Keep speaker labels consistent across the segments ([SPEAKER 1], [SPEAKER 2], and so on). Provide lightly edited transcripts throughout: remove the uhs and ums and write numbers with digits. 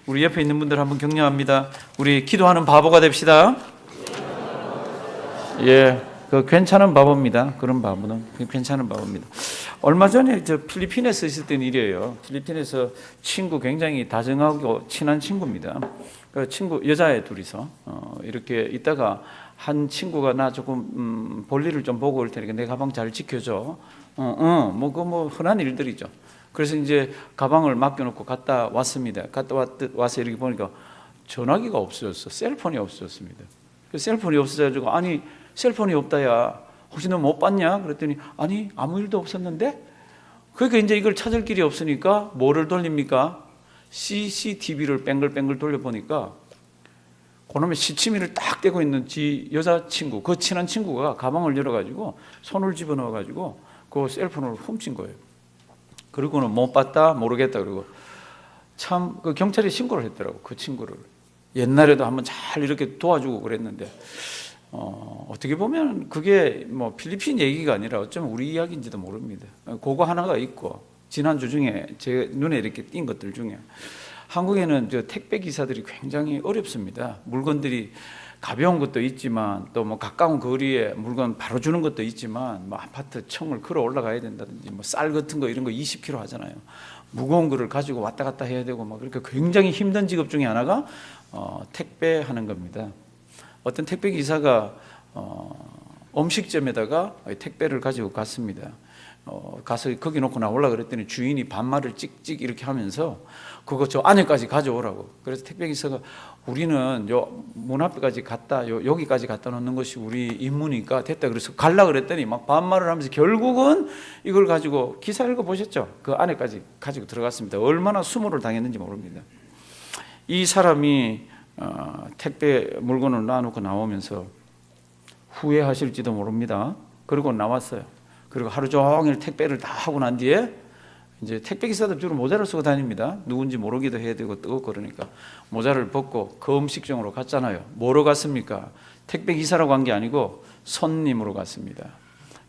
[SPEAKER 1] 우리 옆에 있는 분들 한번 격려합니다. 우리 기도하는 바보가 됩시다. 예, 그 괜찮은 바보입니다. 그런 바보는 괜찮은 바보입니다. 얼마 전에 저 필리핀에서 있을 땐 일이에요. 필리핀에서 친구 굉장히 다정하고 친한 친구입니다. 그 친구 여자애 둘이서 이렇게 있다가 한 친구가 나 조금 볼일을 좀 보고 올 테니까 내 가방 잘 지켜줘. 뭐 흔한 일들이죠. 그래서 이제 가방을 맡겨놓고 갔다 왔습니다. 와서 이렇게 보니까 전화기가 없어졌어. 셀폰이 없어졌습니다. 셀폰이 없어져가지고 아니 셀폰이 없다야. 혹시 너 못 봤냐? 그랬더니 아니 아무 일도 없었는데. 그러니까 이제 이걸 찾을 길이 없으니까 뭐를 돌립니까? CCTV를 뱅글뱅글 돌려보니까 그놈의 시치미를 딱 떼고 있는 지 여자친구, 그 친한 친구가 가방을 열어가지고 손을 집어넣어가지고 그 셀폰을 훔친 거예요. 그리고는 못 봤다, 모르겠다. 그리고 참 그 경찰에 신고를 했더라고, 그 친구를. 옛날에도 한번 잘 이렇게 도와주고 그랬는데 어떻게 보면 그게 뭐 필리핀 얘기가 아니라 어쩌면 우리 이야기인지도 모릅니다. 그거 하나가 있고 지난주 중에 제 눈에 이렇게 띈 것들 중에 한국에는 저 택배 기사들이 굉장히 어렵습니다. 물건들이 가벼운 것도 있지만 또 뭐 가까운 거리에 물건 바로 주는 것도 있지만 뭐 아파트 층을 걸어 올라가야 된다든지 뭐 쌀 같은 거 이런 거 20kg 하잖아요. 무거운 거를 가지고 왔다 갔다 해야 되고 막 그렇게 굉장히 힘든 직업 중에 하나가 택배하는 겁니다. 어떤 택배 기사가 음식점에다가 택배를 가지고 갔습니다. 가서 거기 놓고 나오려고 그랬더니 주인이 반말을 찍찍 이렇게 하면서 그거 저 안에까지 가져오라고. 그래서 택배기사가 우리는 요 문 앞에까지 갖다 여기까지 갖다 놓는 것이 우리 임무니까 됐다. 그래서 갈라 그랬더니 막 반말을 하면서 결국은 이걸 가지고 기사 읽어보셨죠? 그 안에까지 가지고 들어갔습니다. 얼마나 수모를 당했는지 모릅니다. 이 사람이 택배 물건을 놔놓고 나오면서 후회하실지도 모릅니다. 그리고 나왔어요. 그리고 하루 종일 택배를 다 하고 난 뒤에 이제 택배 기사들 주로 모자를 쓰고 다닙니다. 누군지 모르기도 해야 되고 뜨겁고 그러니까 모자를 벗고 그 음식점으로 갔잖아요. 뭐로 갔습니까? 택배 기사라고 한 게 아니고 손님으로 갔습니다.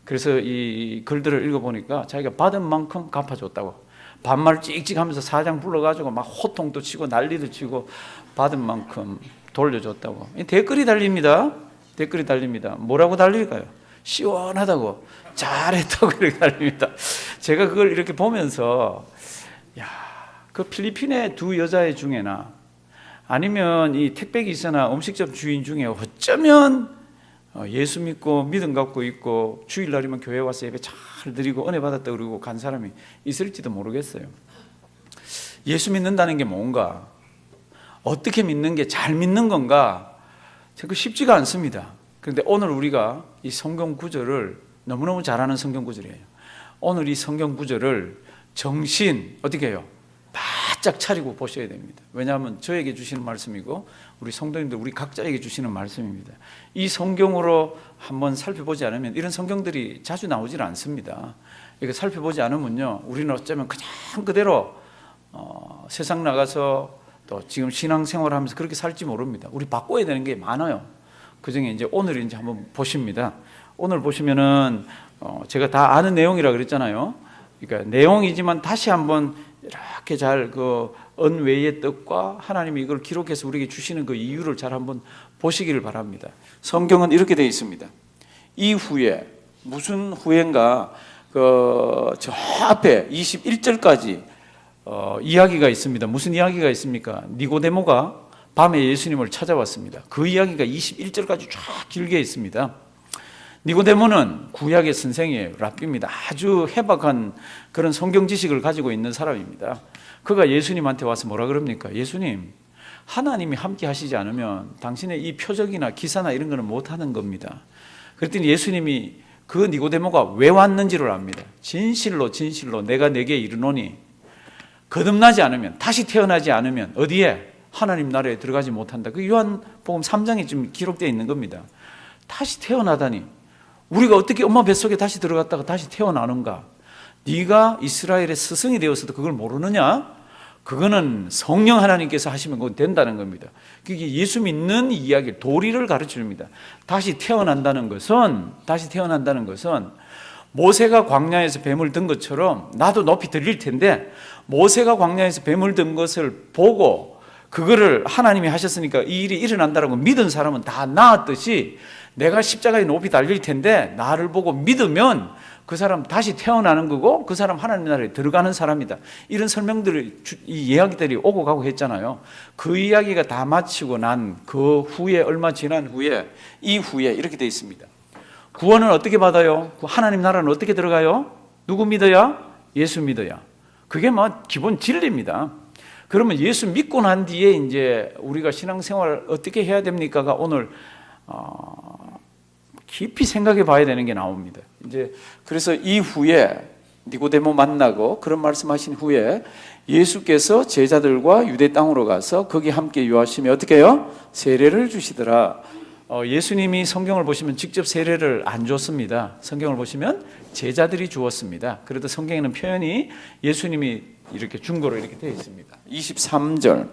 [SPEAKER 1] 그래서 이 글들을 읽어보니까 자기가 받은 만큼 갚아줬다고 반말 찍찍하면서 사장 불러가지고 막 호통도 치고 난리도 치고 받은 만큼 돌려줬다고. 댓글이 달립니다. 댓글이 달립니다. 뭐라고 달릴까요? 시원하다고, 잘했다고 이렇게 달립니다. 제가 그걸 이렇게 보면서 야, 그 필리핀의 두 여자애 중에나 아니면 이 택배기사나 음식점 주인 중에 어쩌면 예수 믿고 믿음 갖고 있고 주일날이면 교회 와서 예배 잘 드리고 은혜 받았다 그러고 간 사람이 있을지도 모르겠어요. 예수 믿는다는 게 뭔가, 어떻게 믿는 게 잘 믿는 건가, 그 쉽지가 않습니다. 그런데 오늘 우리가 이 성경 구절을 너무너무 잘 아는 성경 구절이에요. 오늘 이 성경 구절을 정신 어떻게 해요? 바짝 차리고 보셔야 됩니다. 왜냐하면 저에게 주시는 말씀이고 우리 성도님들 우리 각자에게 주시는 말씀입니다. 이 성경으로 한번 살펴보지 않으면, 이런 성경들이 자주 나오질 않습니다. 이거 살펴보지 않으면요, 우리는 어쩌면 그냥 그대로 세상 나가서 또 지금 신앙생활하면서 그렇게 살지 모릅니다. 우리 바꿔야 되는 게 많아요. 그 중에 이제 오늘 이제 한번 보십니다. 오늘 보시면은 제가 다 아는 내용이라 그랬잖아요. 그러니까 내용이지만 다시 한번 이렇게 잘 그 언외의 뜻과 하나님이 이걸 기록해서 우리에게 주시는 그 이유를 잘 한번 보시기를 바랍니다. 성경은 이렇게 되어 있습니다. 이후에, 무슨 후에인가, 저 앞에 21절까지 이야기가 있습니다. 무슨 이야기가 있습니까? 니고데모가 밤에 예수님을 찾아왔습니다. 그 이야기가 21절까지 쫙 길게 있습니다. 니고데모는 구약의 선생이에요. 랍비입니다. 아주 해박한 그런 성경 지식을 가지고 있는 사람입니다. 그가 예수님한테 와서 뭐라 그럽니까? 예수님, 하나님이 함께 하시지 않으면 당신의 이 표적이나 기사나 이런 거는 못 하는 겁니다. 그랬더니 예수님이 그 니고데모가 왜 왔는지를 압니다. 진실로 진실로 내가 네게 이르노니 거듭나지 않으면, 다시 태어나지 않으면 어디에? 하나님 나라에 들어가지 못한다. 그 요한복음 3장에 지금 기록되어 있는 겁니다. 다시 태어나다니, 우리가 어떻게 엄마 뱃속에 다시 들어갔다가 다시 태어나는가? 네가 이스라엘의 스승이 되어서도 그걸 모르느냐? 그거는 성령 하나님께서 하시면 그건 된다는 겁니다. 그게 예수 믿는 이야기, 도리를 가르쳐줍니다. 다시 태어난다는 것은 모세가 광야에서 뱀을 든 것처럼 나도 높이 들릴 텐데, 모세가 광야에서 뱀을 든 것을 보고 그거를 하나님이 하셨으니까 이 일이 일어난다라고 믿은 사람은 다 나았듯이 내가 십자가에 높이 달릴 텐데 나를 보고 믿으면 그 사람 다시 태어나는 거고 그 사람 하나님 나라에 들어가는 사람이다. 이런 설명들을, 이 이야기들이 오고 가고 했잖아요. 그 이야기가 다 마치고 난 그 후에, 얼마 지난 후에, 이후에 이렇게 되어 있습니다. 구원은 어떻게 받아요? 하나님 나라는 어떻게 들어가요? 누구 믿어야? 예수 믿어야. 그게 뭐 기본 진리입니다. 그러면 예수 믿고 난 뒤에 이제 우리가 신앙생활 어떻게 해야 됩니까가 오늘 깊이 생각해 봐야 되는 게 나옵니다. 이제 그래서 이후에 니고데모 만나고 그런 말씀하신 후에 예수께서 제자들과 유대 땅으로 가서 거기 함께 유하시며 어떻게 해요? 세례를 주시더라. 예수님이 성경을 보시면 직접 세례를 안 줬습니다. 성경을 보시면 제자들이 주었습니다. 그래도 성경에는 표현이 예수님이 이렇게 준 거로 이렇게 되어 있습니다. 23절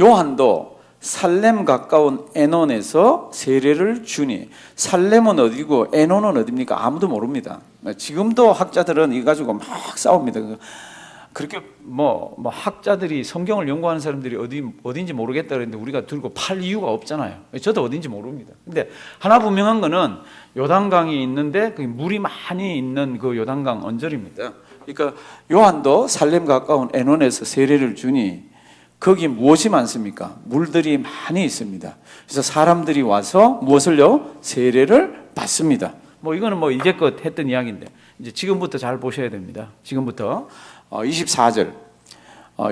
[SPEAKER 1] 요한도 살렘 가까운 에논에서 세례를 주니, 살렘은 어디고 에논은 어디입니까? 아무도 모릅니다. 지금도 학자들은 이거 가지고 막 싸웁니다. 그렇게 뭐 학자들이, 성경을 연구하는 사람들이 어딘지 모르겠다 그랬는데 우리가 들고 팔 이유가 없잖아요. 저도 어딘지 모릅니다. 근데 하나 분명한 거는 요단강이 있는데 그 물이 많이 있는 그 요단강 언저리입니다. 그러니까 요한도 살렘 가까운 에논에서 세례를 주니 거기 무엇이 많습니까? 물들이 많이 있습니다. 그래서 사람들이 와서 무엇을요? 세례를 받습니다. 뭐 이거는 뭐 이제껏 했던 이야기인데 이제 지금부터 잘 보셔야 됩니다. 지금부터 24절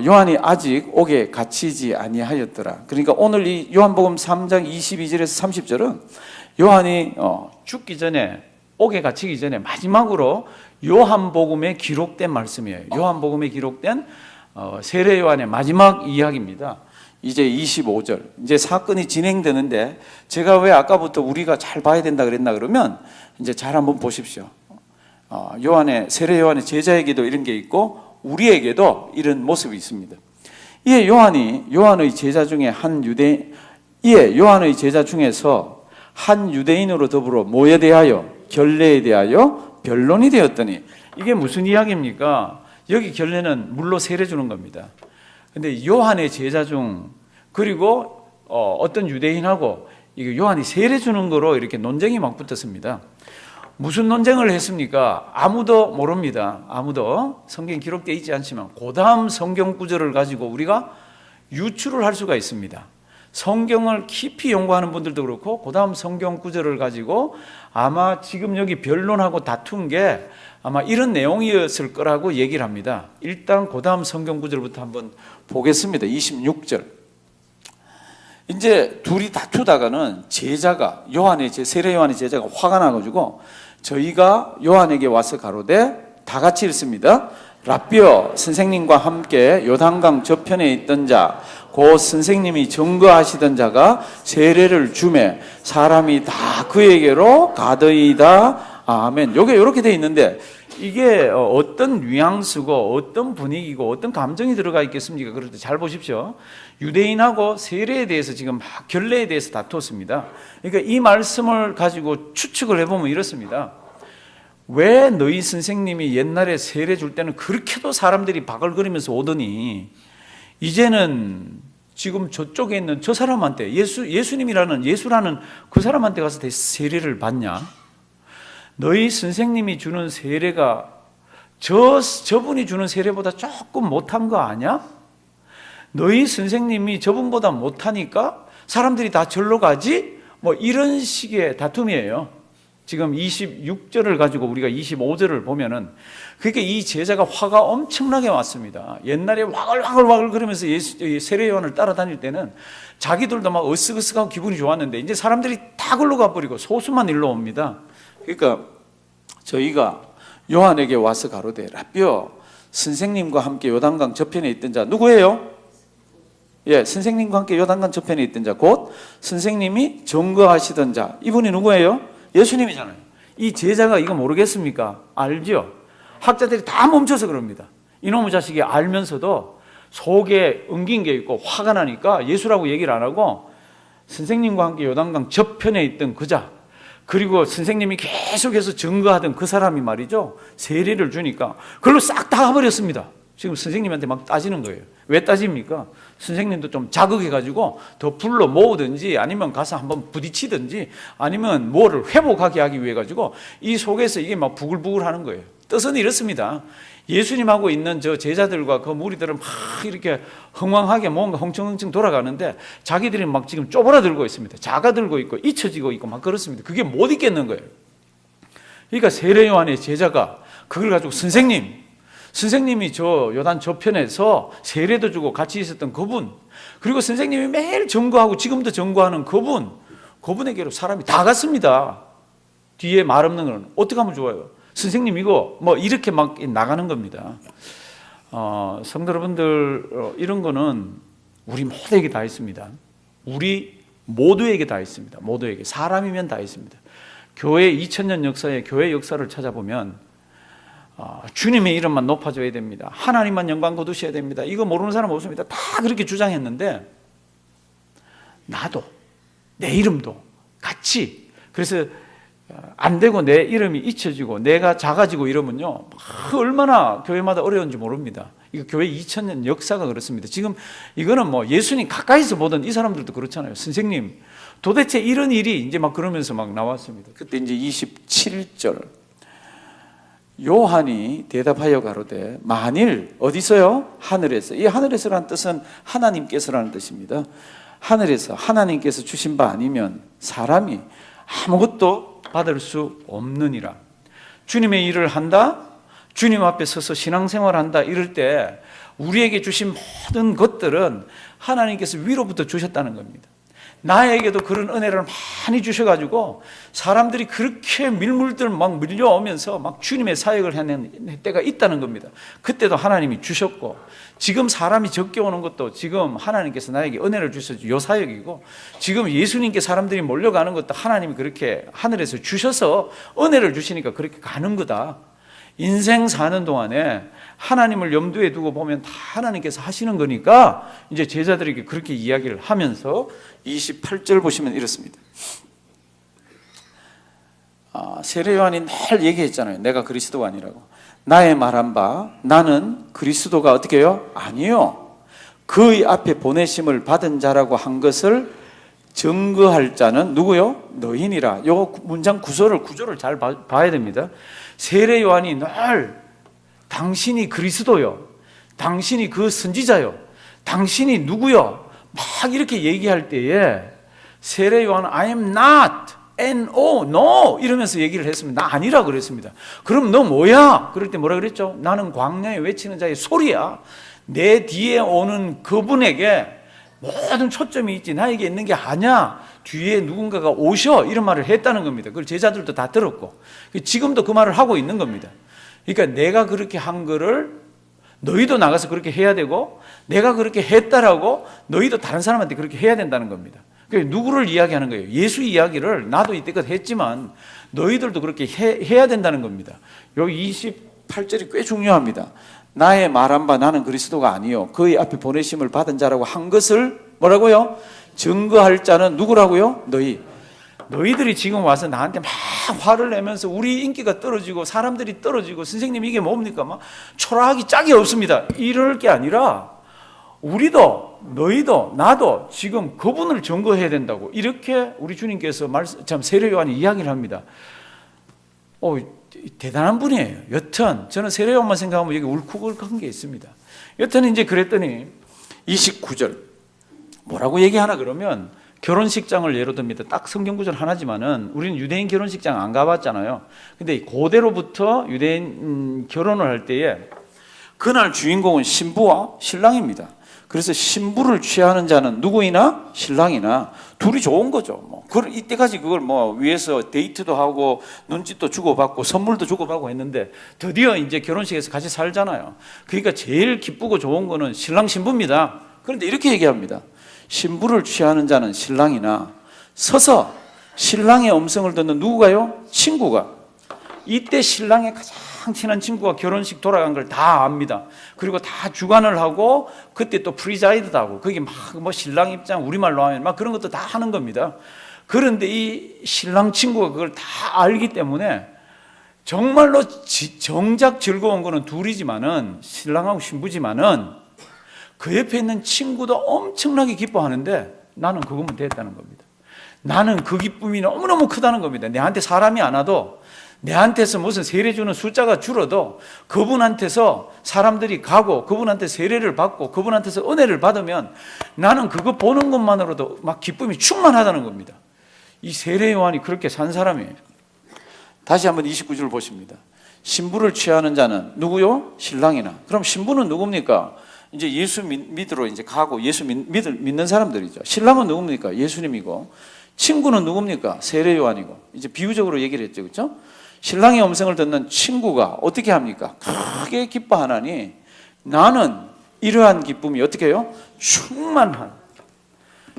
[SPEAKER 1] 요한이 아직 옥에 갇히지 아니하였더라. 그러니까 오늘 이 요한복음 3장 22절에서 30절은 요한이 죽기 전에, 옥에 갇히기 전에 마지막으로 요한복음에 기록된 말씀이에요. 요한복음에 기록된 세례 요한의 마지막 이야기입니다. 이제 25절 이제 사건이 진행되는데 제가 왜 아까부터 우리가 잘 봐야 된다 그랬나 그러면 이제 잘 한번 보십시오. 요한의, 세례 요한의 제자에게도 이런 게 있고 우리에게도 이런 모습이 있습니다. 이에 요한의 제자 중에서 한 유대인으로 더불어 뭐에 대하여? 결례에 대하여 변론이 되었더니, 이게 무슨 이야기입니까? 여기 결례는 물로 세례 주는 겁니다. 근데 요한의 제자 중, 그리고 어떤 유대인하고 이거 요한이 세례 주는 거로 이렇게 논쟁이 막 붙었습니다. 무슨 논쟁을 했습니까? 아무도 모릅니다. 아무도. 성경에 기록되어 있지 않지만 그 다음 성경 구절을 가지고 우리가 유추를 할 수가 있습니다. 성경을 깊이 연구하는 분들도 그렇고 그 다음 성경 구절을 가지고 아마 지금 여기 변론하고 다툰 게 아마 이런 내용이었을 거라고 얘기를 합니다. 일단 그 다음 성경 구절부터 한번 보겠습니다. 26절. 이제 둘이 다투다가는 제자가, 세례 요한의 제자가 화가 나가지고 저희가 요한에게 와서 가로되, 다 같이 읽습니다. 랍비여, 선생님과 함께 요단강 저편에 있던 자, 곧 선생님이 증거하시던 자가 세례를 주매 사람이 다 그에게로 가더이다. 아멘. 요게 이렇게 돼 있는데 이게 어떤 뉘앙스고 어떤 분위기고 어떤 감정이 들어가 있겠습니까? 그럴 때 잘 보십시오. 유대인하고 세례에 대해서 지금 막 결례에 대해서 다투었습니다. 그러니까 이 말씀을 가지고 추측을 해보면 이렇습니다. 왜 너희 선생님이 옛날에 세례 줄 때는 그렇게도 사람들이 바글거리면서 오더니 이제는 지금 저쪽에 있는 저 사람한테, 예수라는 그 사람한테 가서 세례를 받냐? 너희 선생님이 주는 세례가 저분이 주는 세례보다 조금 못한 거 아니야? 너희 선생님이 저분보다 못하니까 사람들이 다 절로 가지? 뭐 이런 식의 다툼이에요. 지금 26절을 가지고 우리가 25절을 보면은, 그러니까 이 제자가 화가 엄청나게 왔습니다. 옛날에 와글와글 그러면서 세례 요한을 따라다닐 때는 자기들도 막 으쓱으쓱하고 기분이 좋았는데 이제 사람들이 다 글로 가버리고 소수만 일로 옵니다. 그러니까 저희가 요한에게 와서 가로되, 랍비여, 선생님과 함께 요단강 저편에 있던 자 누구예요? 예, 선생님과 함께 요단강 저편에 있던 자, 곧 선생님이 증거하시던 자, 이분이 누구예요? 예수님이잖아요. 이 제자가 이거 모르겠습니까? 알죠? 학자들이 다 멈춰서 그럽니다. 이놈의 자식이 알면서도 속에 엉긴 게 있고 화가 나니까 예수라고 얘기를 안 하고 선생님과 함께 요단강 저편에 있던 그 자, 그리고 선생님이 계속해서 증거하던 그 사람이 말이죠, 세례를 주니까 그걸로 싹 다 가버렸습니다. 지금 선생님한테 막 따지는 거예요. 왜 따집니까? 선생님도 좀 자극해가지고 더 불러 모으든지 아니면 가서 한번 부딪히든지 아니면 뭐를 회복하게 하기 위해 가지고 이 속에서 이게 막 부글부글 하는 거예요. 뜻은 이렇습니다. 예수님하고 있는 저 제자들과 그 무리들은 막 이렇게 흥황하게 뭔가 흥청흥청 돌아가는데 자기들이 막 지금 쪼그라들고 있습니다. 작아들고 있고 잊혀지고 있고 막 그렇습니다. 그게 못 있겠는 거예요. 그러니까 세례 요한의 제자가 그걸 가지고 선생님이 저 요단 저편에서 세례도 주고 같이 있었던 그분, 그리고 선생님이 매일 전거하고 지금도 전거하는 그분에게로 사람이 다 갔습니다. 뒤에 말 없는 건 어떻게 하면 좋아요? 선생님 이거 뭐 이렇게 막 나가는 겁니다. 성도 여러분들, 이런 거는 우리 모두에게 다 있습니다. 우리 모두에게 다 있습니다. 모두에게. 사람이면 다 있습니다. 교회 2000년 역사의 교회 역사를 찾아보면 주님의 이름만 높아져야 됩니다. 하나님만 영광 거두셔야 됩니다. 이거 모르는 사람 없습니다. 다 그렇게 주장했는데 나도 내 이름도 같이, 그래서 안 되고 내 이름이 잊혀지고 내가 작아지고 이러면요 얼마나 교회마다 어려운지 모릅니다. 이거 교회 2000년 역사가 그렇습니다. 지금 이거는 뭐 예수님 가까이서 보던 이 사람들도 그렇잖아요. 선생님 도대체 이런 일이 이제 막 그러면서 막 나왔습니다. 그때 이제 27절 요한이 대답하여 가로되 만일 어디서요? 하늘에서. 이 하늘에서라는 뜻은 하나님께서라는 뜻입니다. 하늘에서 하나님께서 주신 바 아니면 사람이 아무것도 받을 수 없느니라. 주님의 일을 한다, 주님 앞에 서서 신앙생활한다 이럴 때 우리에게 주신 모든 것들은 하나님께서 위로부터 주셨다는 겁니다. 나에게도 그런 은혜를 많이 주셔가지고 사람들이 그렇게 밀물들 막 밀려오면서 막 주님의 사역을 하는 때가 있다는 겁니다. 그때도 하나님이 주셨고, 지금 사람이 적게 오는 것도 지금 하나님께서 나에게 은혜를 주셔서 요 사역이고, 지금 예수님께 사람들이 몰려가는 것도 하나님이 그렇게 하늘에서 주셔서 은혜를 주시니까 그렇게 가는 거다. 인생 사는 동안에 하나님을 염두에 두고 보면 다 하나님께서 하시는 거니까 이제 제자들에게 그렇게 이야기를 하면서 28절 보시면 이렇습니다. 세례 요한이 늘 얘기했잖아요. 내가 그리스도가 아니라고. 나의 말한 바 나는 그리스도가 어떻게 해요? 아니요. 그의 앞에 보내심을 받은 자라고 한 것을 증거할 자는 누구요? 너희니라. 요 문장 구조를 잘 봐야 됩니다. 세례 요한이 늘 당신이 그리스도요, 당신이 그 선지자요, 당신이 누구요 막 이렇게 얘기할 때에 세례 요한은 I am not, N-O, no 이러면서 얘기를 했습니다. 나 아니라 그랬습니다. 그럼 너 뭐야? 그럴 때 뭐라 그랬죠? 나는 광야에 외치는 자의 소리야. 내 뒤에 오는 그분에게 모든 초점이 있지 나에게 있는 게 아니야. 뒤에 누군가가 오셔 이런 말을 했다는 겁니다. 그걸 제자들도 다 들었고 지금도 그 말을 하고 있는 겁니다. 그러니까 내가 그렇게 한 거를 너희도 나가서 그렇게 해야 되고, 내가 그렇게 했다라고 너희도 다른 사람한테 그렇게 해야 된다는 겁니다. 그러니까 누구를 이야기하는 거예요? 예수 이야기를 나도 이때껏 했지만 너희들도 그렇게 해야 된다는 겁니다. 여기 28절이 꽤 중요합니다. 나의 말한 바 나는 그리스도가 아니요 그의 앞에 보내심을 받은 자라고 한 것을 뭐라고요? 증거할 자는 누구라고요? 너희들이 지금 와서 나한테 막 화를 내면서 우리 인기가 떨어지고 사람들이 떨어지고 선생님 이게 뭡니까? 막 초라하기 짝이 없습니다. 이럴 게 아니라 우리도 너희도 나도 지금 그분을 증거해야 된다고 이렇게 우리 주님께서 참 세례 요한이 이야기를 합니다. 대단한 분이에요. 여튼 저는 세례 요한만 생각하면 여기 울컥울컥한 게 있습니다. 여튼 이제 그랬더니 29절 뭐라고 얘기하나 그러면 결혼식장을 예로 듭니다. 딱 성경 구절 하나지만은 우리는 유대인 결혼식장 안 가봤잖아요. 근데 고대로부터 유대인 결혼을 할 때에 그날 주인공은 신부와 신랑입니다. 그래서 신부를 취하는 자는 누구이나 신랑이나 둘이 좋은 거죠. 이때까지 그걸 위에서 데이트도 하고 눈짓도 주고받고 선물도 주고받고 했는데 드디어 이제 결혼식에서 같이 살잖아요. 그러니까 제일 기쁘고 좋은 거는 신랑 신부입니다. 그런데 이렇게 얘기합니다. 신부를 취하는 자는 신랑이나 서서 신랑의 음성을 듣는 누구가요? 친구가. 이때 신랑의 가장 친한 친구가 결혼식 돌아간 걸 다 압니다. 그리고 다 주관을 하고 그때 또 프리자이드도 하고 거기 막 신랑 입장 우리말로 하면 막 그런 것도 다 하는 겁니다. 그런데 이 신랑 친구가 그걸 다 알기 때문에 정말로 정작 즐거운 거는 둘이지만은, 신랑하고 신부지만은 그 옆에 있는 친구도 엄청나게 기뻐하는데 나는 그것만 됐다는 겁니다. 나는 그 기쁨이 너무너무 크다는 겁니다. 내한테 사람이 안 와도, 내한테서 무슨 세례 주는 숫자가 줄어도 그분한테서 사람들이 가고 그분한테 세례를 받고 그분한테서 은혜를 받으면 나는 그거 보는 것만으로도 막 기쁨이 충만하다는 겁니다. 이 세례 요한이 그렇게 산 사람이에요. 다시 한번 29절 보십니다. 신부를 취하는 자는 누구요? 신랑이나. 그럼 신부는 누굽니까? 이제 예수 믿으러 이제 가고 예수 믿는 사람들이죠. 신랑은 누굽니까? 예수님이고, 친구는 누굽니까? 세례 요한이고. 이제 비유적으로 얘기를 했죠, 그렇죠? 신랑의 음성을 듣는 친구가 어떻게 합니까? 크게 기뻐하나니 나는 이러한 기쁨이 어떻게 해요? 충만한.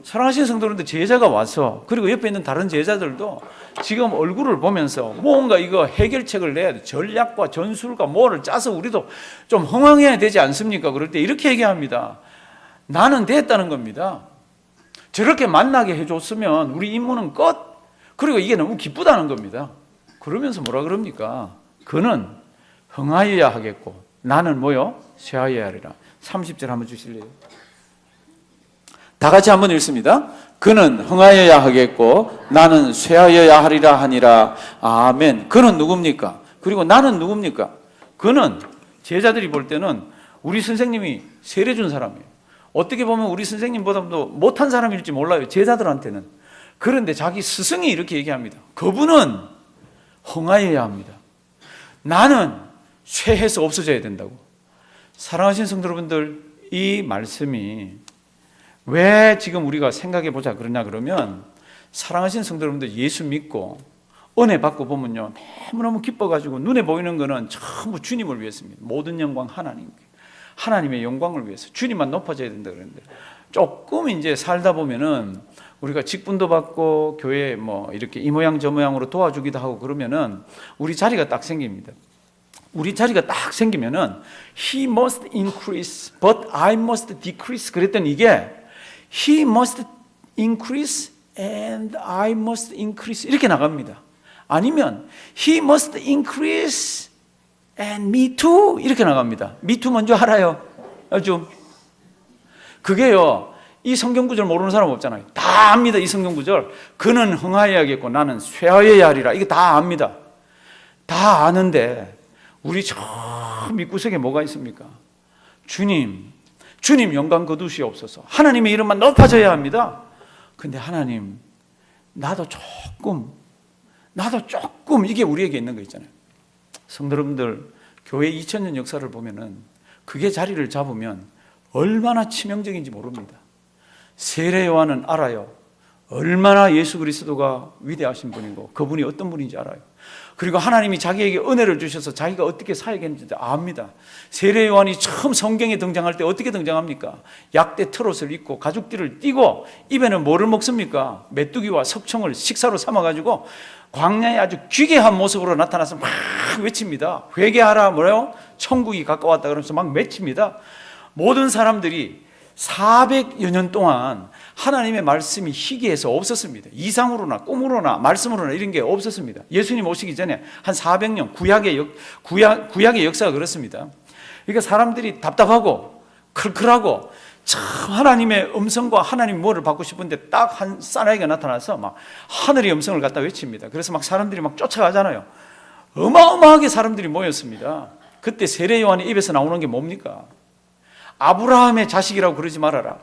[SPEAKER 1] 사랑하시는 성도님들, 제자가 와서, 그리고 옆에 있는 다른 제자들도 지금 얼굴을 보면서 뭔가 이거 해결책을 내야 돼. 전략과 전술과 뭐를 짜서 우리도 좀 흥황해야 되지 않습니까? 그럴 때 이렇게 얘기합니다. 나는 됐다는 겁니다. 저렇게 만나게 해줬으면 우리 임무는 끝. 그리고 이게 너무 기쁘다는 겁니다. 그러면서 뭐라 그럽니까? 그는 흥하여야 하겠고 나는 뭐요? 쇠하여야 하리라. 30절 한번 주실래요? 다 같이 한번 읽습니다. 그는 흥하여야 하겠고 나는 쇠하여야 하리라 하니라. 아멘. 그는 누굽니까? 그리고 나는 누굽니까? 그는, 제자들이 볼 때는 우리 선생님이 세례 준 사람이에요. 어떻게 보면 우리 선생님보다도 못한 사람일지 몰라요, 제자들한테는. 그런데 자기 스승이 이렇게 얘기합니다. 그분은 흥하여야 합니다. 나는 쇠해서 없어져야 된다고. 사랑하시는 성도 여러분들, 이 말씀이 왜 지금 우리가 생각해 보자 그러냐 그러면, 사랑하시는 성도 여러분들, 예수 믿고 은혜 받고 보면요, 너무너무 기뻐가지고 눈에 보이는 거는 전부 주님을 위해서입니다. 모든 영광 하나님께, 하나님의 영광을 위해서 주님만 높아져야 된다 그러는데, 조금 이제 살다 보면은 우리가 직분도 받고 교회 뭐 이렇게 이 모양 저 모양으로 도와주기도 하고 그러면은 우리 자리가 딱 생깁니다. 우리 자리가 딱 생기면은 He must increase, but I must decrease. 그랬더니 이게 He must increase and I must increase 이렇게 나갑니다. 아니면 He must increase and me too 이렇게 나갑니다. me too 뭔지 알아요? 좀 그게요, 이 성경 구절 모르는 사람 없잖아요. 다 압니다. 이 성경 구절. 그는 흥하여야겠고 나는 쇠하여야 하리라. 이게 다 압니다. 다 아는데 우리 저 밑구석에 뭐가 있습니까? 주님 영광 거두시옵소서. 하나님의 이름만 높아져야 합니다. 근데 하나님, 나도 조금 이게 우리에게 있는 거 있잖아요. 성도 여러분들, 교회 2000년 역사를 보면은 그게 자리를 잡으면 얼마나 치명적인지 모릅니다. 세례 요한은 알아요. 얼마나 예수 그리스도가 위대하신 분이고 그분이 어떤 분인지 알아요. 그리고 하나님이 자기에게 은혜를 주셔서 자기가 어떻게 살겠는지 압니다. 세례 요한이 처음 성경에 등장할 때 어떻게 등장합니까? 약대 트롯을 입고 가죽띠를 띠고 입에는 뭐를 먹습니까? 메뚜기와 석청을 식사로 삼아가지고 광야에 아주 귀괴한 모습으로 나타나서 막 외칩니다. 회개하라, 뭐래요? 천국이 가까웠다 그러면서 막 외칩니다. 모든 사람들이 400여 년 동안 하나님의 말씀이 희귀해서 없었습니다. 이상으로나 꿈으로나 말씀으로나 이런 게 없었습니다. 예수님 오시기 전에 한 400년 구약의 역사가 그렇습니다. 그러니까 사람들이 답답하고 클클하고 참 하나님의 음성과 하나님 뭐를 받고 싶은데 딱 한 사나이가 나타나서 막 하늘의 음성을 갖다 외칩니다. 그래서 막 사람들이 막 쫓아가잖아요. 어마어마하게 사람들이 모였습니다. 그때 세례 요한의 입에서 나오는 게 뭡니까? 아브라함의 자식이라고 그러지 말아라.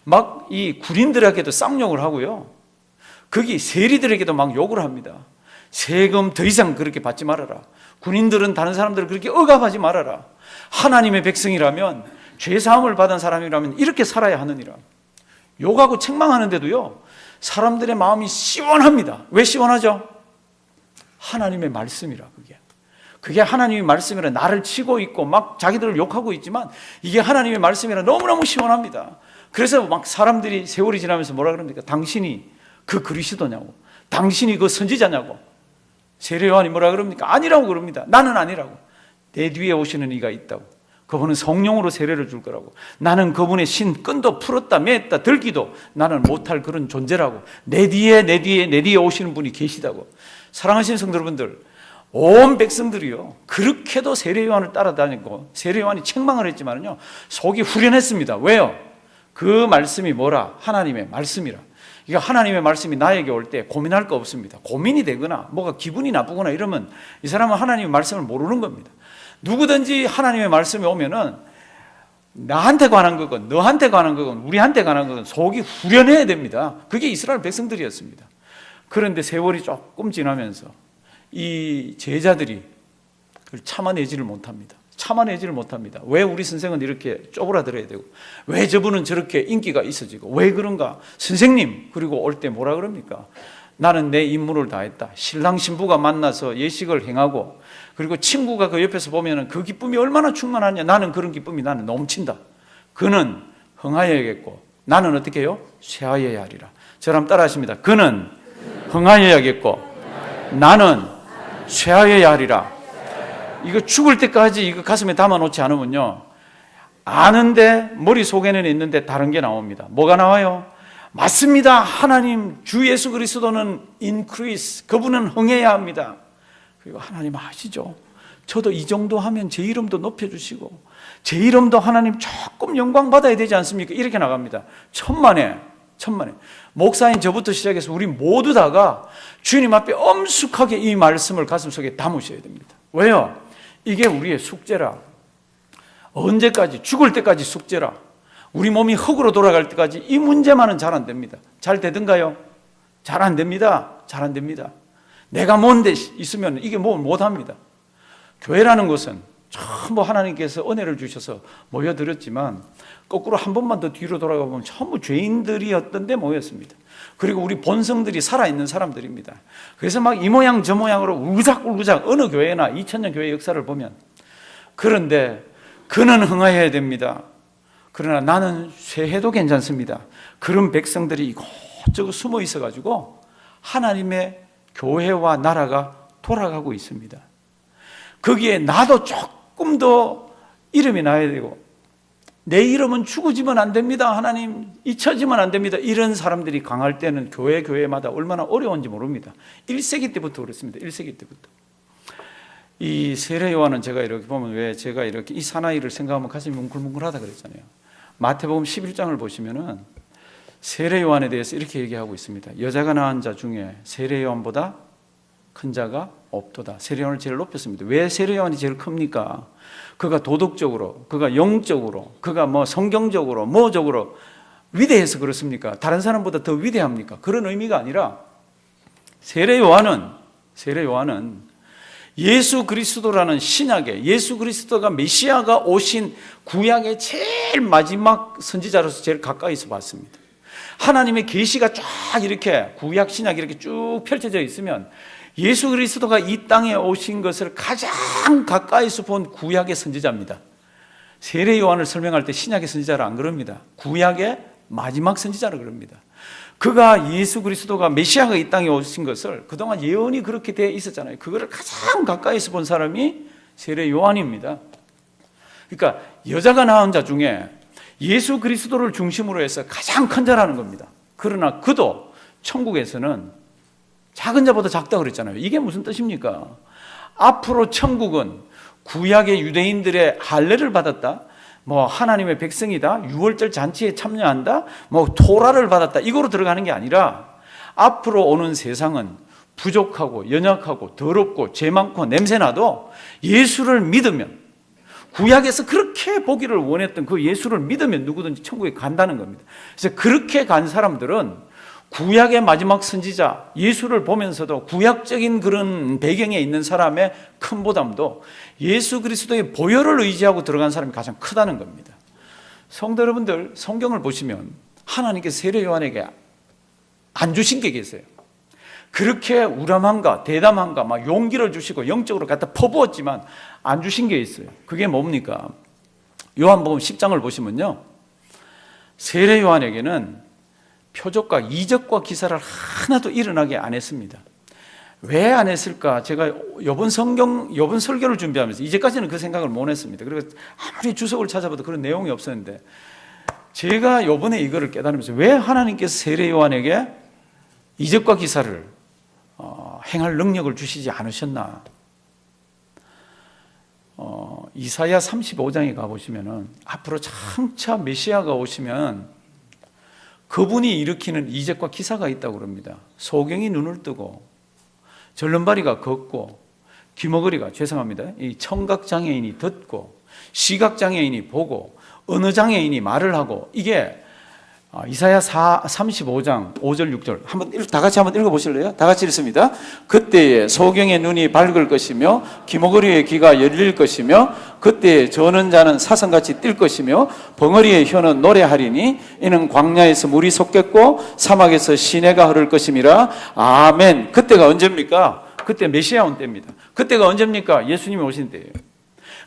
[SPEAKER 1] 막 이 군인들에게도 쌍욕을 하고요. 거기 세리들에게도 막 욕을 합니다. 세금 더 이상 그렇게 받지 말아라. 군인들은 다른 사람들을 그렇게 억압하지 말아라. 하나님의 백성이라면, 죄사함을 받은 사람이라면 이렇게 살아야 하느니라. 욕하고 책망하는데도요, 사람들의 마음이 시원합니다. 왜 시원하죠? 하나님의 말씀이라. 그게 하나님의 말씀이라. 나를 치고 있고 막 자기들을 욕하고 있지만 이게 하나님의 말씀이라 너무너무 시원합니다. 그래서 막 사람들이 세월이 지나면서 뭐라 그럽니까? 당신이 그 그리스도냐고, 당신이 그 선지자냐고. 세례 요한이 뭐라 그럽니까? 아니라고 그럽니다. 나는 아니라고. 내 뒤에 오시는 이가 있다고. 그분은 성령으로 세례를 줄 거라고. 나는 그분의 신 끈도 풀었다 맸다 들기도 나는 못할 그런 존재라고. 내 뒤에 오시는 분이 계시다고. 사랑하시는 성도 여러분들, 온 백성들이요 그렇게도 세례 요한을 따라다니고 세례 요한이 책망을 했지만요 속이 후련했습니다. 왜요? 그 말씀이 뭐라? 하나님의 말씀이라. 그러니까 하나님의 말씀이 나에게 올 때 고민할 거 없습니다. 고민이 되거나 뭐가 기분이 나쁘거나 이러면 이 사람은 하나님의 말씀을 모르는 겁니다. 누구든지 하나님의 말씀이 오면은 나한테 관한 거건 너한테 관한 거건 우리한테 관한 거건 속이 후련해야 됩니다. 그게 이스라엘 백성들이었습니다. 그런데 세월이 조금 지나면서 이 제자들이 그걸 참아내지를 못합니다. 참아내지를 못합니다. 왜 우리 선생은 이렇게 쪼그라들어야 되고 왜 저분은 저렇게 인기가 있어지고 왜 그런가? 선생님 그리고 올 때 뭐라 그럽니까? 나는 내 임무를 다했다. 신랑 신부가 만나서 예식을 행하고 그리고 친구가 그 옆에서 보면 그 기쁨이 얼마나 충만하냐. 나는 그런 기쁨이 나는 넘친다. 그는 흥하여야겠고 나는 어떻게 해요? 쇠하여야 하리라. 저랑 따라 하십니다. 그는 흥하여야겠고 나는 쇠하여야 하리라. 이거 죽을 때까지 이거 가슴에 담아놓지 않으면요 아는데 머릿속에는 있는데 다른 게 나옵니다. 뭐가 나와요? 맞습니다. 하나님 주 예수 그리스도는 increase, 그분은 흥해야 합니다. 그리고 하나님 아시죠? 저도 이 정도 하면 제 이름도 높여주시고 제 이름도 하나님 조금 영광 받아야 되지 않습니까? 이렇게 나갑니다. 천만에 목사인 저부터 시작해서 우리 모두 다가 주님 앞에 엄숙하게 이 말씀을 가슴속에 담으셔야 됩니다. 왜요? 이게 우리의 숙제라. 언제까지? 죽을 때까지 숙제라. 우리 몸이 흙으로 돌아갈 때까지 이 문제만은 잘 안 됩니다. 잘 되든가요? 잘 안 됩니다. 잘 안 됩니다. 내가 뭔데 있으면 이게 뭐 못합니다. 교회라는 것은 전부 하나님께서 은혜를 주셔서 모여들었지만 거꾸로 한 번만 더 뒤로 돌아가 보면 전부 죄인들이었던 데 모였습니다. 그리고 우리 본성들이 살아있는 사람들입니다. 그래서 막 이 모양 저 모양으로 울작울작 어느 교회나 2000년 교회 역사를 보면 그런데 그는 흥하여야 됩니다. 그러나 나는 쇠해도 괜찮습니다. 그런 백성들이 이곳저곳 숨어 있어가지고 하나님의 교회와 나라가 돌아가고 있습니다. 거기에 나도 조금 더 이름이 나야 되고 내 이름은 죽어지면 안 됩니다. 하나님 잊혀지면 안 됩니다. 이런 사람들이 강할 때는 교회마다 얼마나 어려운지 모릅니다. 1세기 때부터 그렇습니다. 1세기 때부터. 이 세례 요한은 제가 이렇게 보면 왜 제가 이렇게 이 사나이를 생각하면 가슴이 뭉클뭉클하다 그랬잖아요. 마태복음 11장을 보시면은 세례 요한에 대해서 이렇게 얘기하고 있습니다. 여자가 낳은 자 중에 세례 요한보다 큰 자가 없도다. 세례 요한을 제일 높였습니다. 왜 세례 요한이 제일 큽니까? 그가 도덕적으로, 그가 영적으로, 그가 뭐 성경적으로, 뭐적으로 위대해서 그렇습니까? 다른 사람보다 더 위대합니까? 그런 의미가 아니라 세례 요한은 예수 그리스도라는 신약의 예수 그리스도가 메시아가 오신 구약의 제일 마지막 선지자로서 제일 가까이서 봤습니다. 하나님의 계시가 쫙 이렇게 구약 신약 이렇게 쭉 펼쳐져 있으면 예수 그리스도가 이 땅에 오신 것을 가장 가까이서 본 구약의 선지자입니다. 세례 요한을 설명할 때 신약의 선지자를 안 그럽니다. 구약의 마지막 선지자를 그럽니다. 그가 예수 그리스도가 메시아가 이 땅에 오신 것을 그동안 예언이 그렇게 돼 있었잖아요. 그거를 가장 가까이서 본 사람이 세례 요한입니다. 그러니까 여자가 낳은 자 중에 예수 그리스도를 중심으로 해서 가장 큰 자라는 겁니다. 그러나 그도 천국에서는 작은 자보다 작다 그랬잖아요. 이게 무슨 뜻입니까? 앞으로 천국은 구약의 유대인들의 할례를 받았다, 뭐 하나님의 백성이다, 유월절 잔치에 참여한다, 뭐 토라를 받았다, 이거로 들어가는 게 아니라 앞으로 오는 세상은 부족하고 연약하고 더럽고 죄 많고 냄새나도 예수를 믿으면, 구약에서 그렇게 보기를 원했던 그 예수를 믿으면 누구든지 천국에 간다는 겁니다. 그래서 그렇게 간 사람들은 구약의 마지막 선지자 예수를 보면서도 구약적인 그런 배경에 있는 사람의 큰 보담도 예수 그리스도의 보혈을 의지하고 들어간 사람이 가장 크다는 겁니다. 성도 여러분들, 성경을 보시면 하나님께서 세례 요한에게 안 주신 게 계세요. 그렇게 우람한가 대담한가 막 용기를 주시고 영적으로 갖다 퍼부었지만 안 주신 게 있어요. 그게 뭡니까? 요한복음 10장을 보시면요, 세례 요한에게는 표적과 이적과 기사를 하나도 일어나게 안 했습니다. 왜 안 했을까? 제가 이번 설교를 준비하면서 이제까지는 그 생각을 못 했습니다. 그리고 아무리 주석을 찾아봐도 그런 내용이 없었는데 제가 이번에 이거를 깨달으면서 왜 하나님께서 세례 요한에게 이적과 기사를 행할 능력을 주시지 않으셨나? 이사야 35장에 가보시면은 앞으로 장차 메시아가 오시면 그분이 일으키는 이적과 기사가 있다고 그럽니다. 소경이 눈을 뜨고 절름발이가 걷고 귀머거리가, 죄송합니다, 이 청각장애인이 듣고 시각장애인이 보고 어느 장애인이 말을 하고, 이게 이사야 35장 5절 6절 다 같이 한번 읽어보실래요? 다 같이 읽습니다. 그때에 소경의 눈이 밝을 것이며 귀머거리의 귀가 열릴 것이며 그때에 저는 자는 사슴같이 뛸 것이며 벙어리의 혀는 노래하리니 이는 광야에서 물이 솟겠고 사막에서 시내가 흐를 것임이라. 아멘. 그때가 언제입니까? 그때 메시아 온 때입니다. 그때가 언제입니까? 예수님이 오신 때예요.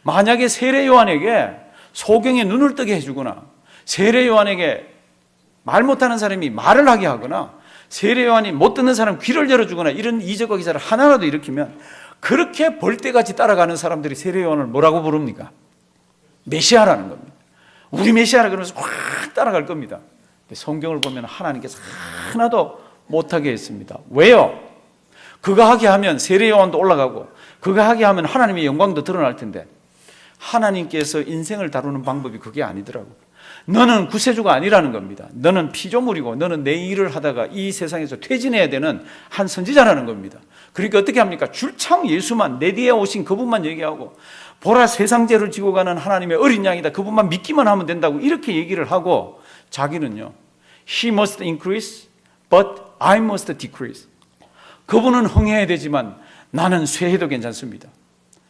[SPEAKER 1] 만약에 세례 요한에게 소경의 눈을 뜨게 해주거나 세례 요한에게 말 못하는 사람이 말을 하게 하거나 세례 요한이 못 듣는 사람 귀를 열어주거나 이런 이적과 기사를 하나라도 일으키면 그렇게 벌떼같이 따라가는 사람들이 세례 요한을 뭐라고 부릅니까? 메시아라는 겁니다. 우리 메시아라 그러면서 확 따라갈 겁니다. 성경을 보면 하나님께서 하나도 못하게 했습니다. 왜요? 그가 하게 하면 세례 요한도 올라가고 그가 하게 하면 하나님의 영광도 드러날 텐데, 하나님께서 인생을 다루는 방법이 그게 아니더라고요. 너는 구세주가 아니라는 겁니다. 너는 피조물이고 너는 내 일을 하다가 이 세상에서 퇴진해야 되는 한 선지자라는 겁니다. 그러니까 어떻게 합니까? 줄창 예수만, 내 뒤에 오신 그분만 얘기하고, 보라 세상죄를 지고 가는 하나님의 어린 양이다, 그분만 믿기만 하면 된다고 이렇게 얘기를 하고, 자기는요, He must increase but I must decrease. 그분은 흥해야 되지만 나는 쇠해도 괜찮습니다.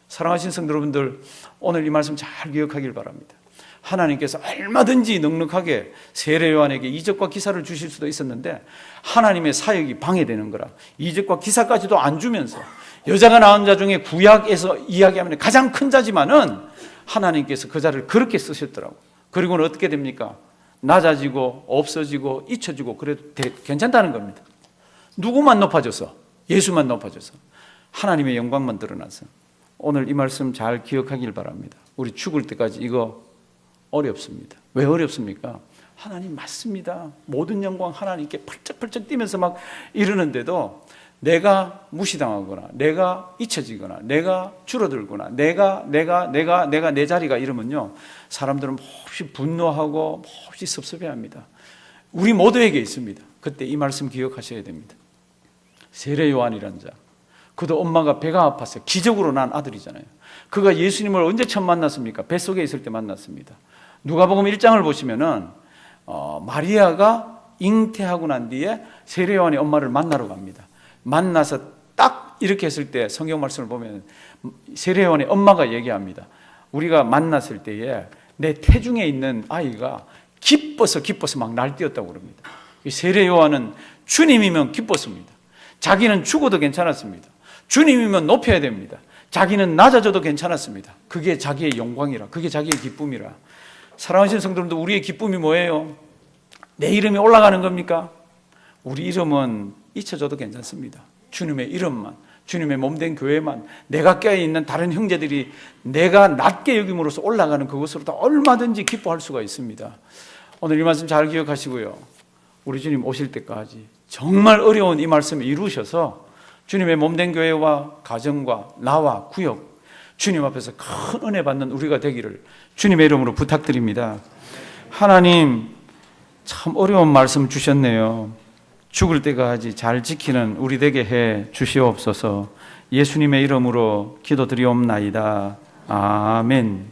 [SPEAKER 1] 사랑하신 성도 여러분들, 오늘 이 말씀 잘 기억하길 바랍니다. 하나님께서 얼마든지 넉넉하게 세례 요한에게 이적과 기사를 주실 수도 있었는데 하나님의 사역이 방해되는 거라 이적과 기사까지도 안 주면서, 여자가 낳은 자 중에 구약에서 이야기하면 가장 큰 자지만은 하나님께서 그 자를 그렇게 쓰셨더라고. 그리고는 어떻게 됩니까? 낮아지고 없어지고 잊혀지고 그래도 괜찮다는 겁니다. 누구만 높아져서? 예수만 높아져서 하나님의 영광만 드러나서. 오늘 이 말씀 잘 기억하길 바랍니다. 우리 죽을 때까지 이거 어렵습니다. 왜 어렵습니까? 하나님 맞습니다. 모든 영광 하나님께 펄쩍펄쩍 뛰면서 막 이러는데도 내가 무시당하거나 내가 잊혀지거나 내가 줄어들거나 내가 내 자리가 이러면요, 사람들은 몹시 분노하고 몹시 섭섭해합니다. 우리 모두에게 있습니다. 그때 이 말씀 기억하셔야 됩니다. 세례 요한이라는 자, 그도 엄마가 배가 아팠어요. 기적으로 난 아들이잖아요. 그가 예수님을 언제 처음 만났습니까? 뱃속에 있을 때 만났습니다. 누가복음 1장을 보시면은 마리아가 잉태하고 난 뒤에 세례 요한이 엄마를 만나러 갑니다. 만나서 딱 이렇게 했을 때 성경 말씀을 보면 세례 요한의 엄마가 얘기합니다. 우리가 만났을 때에 내 태중에 있는 아이가 기뻐서 막 날뛰었다고 그럽니다. 세례 요한은 주님이면 기뻤습니다. 자기는 죽어도 괜찮았습니다. 주님이면 높여야 됩니다. 자기는 낮아져도 괜찮았습니다. 그게 자기의 영광이라, 그게 자기의 기쁨이라. 사랑하시는 성도님도 우리의 기쁨이 뭐예요? 내 이름이 올라가는 겁니까? 우리 이름은 잊혀져도 괜찮습니다. 주님의 이름만, 주님의 몸된 교회만, 내가 껴있는 다른 형제들이 내가 낮게 여김으로써 올라가는 그것으로 다 얼마든지 기뻐할 수가 있습니다. 오늘 이 말씀 잘 기억하시고요, 우리 주님 오실 때까지 정말 어려운 이 말씀을 이루셔서 주님의 몸된 교회와 가정과 나와 구역, 주님 앞에서 큰 은혜 받는 우리가 되기를 주님의 이름으로 부탁드립니다. 하나님, 참 어려운 말씀 주셨네요. 죽을 때까지 잘 지키는 우리 되게 해 주시옵소서. 예수님의 이름으로 기도드리옵나이다. 아멘.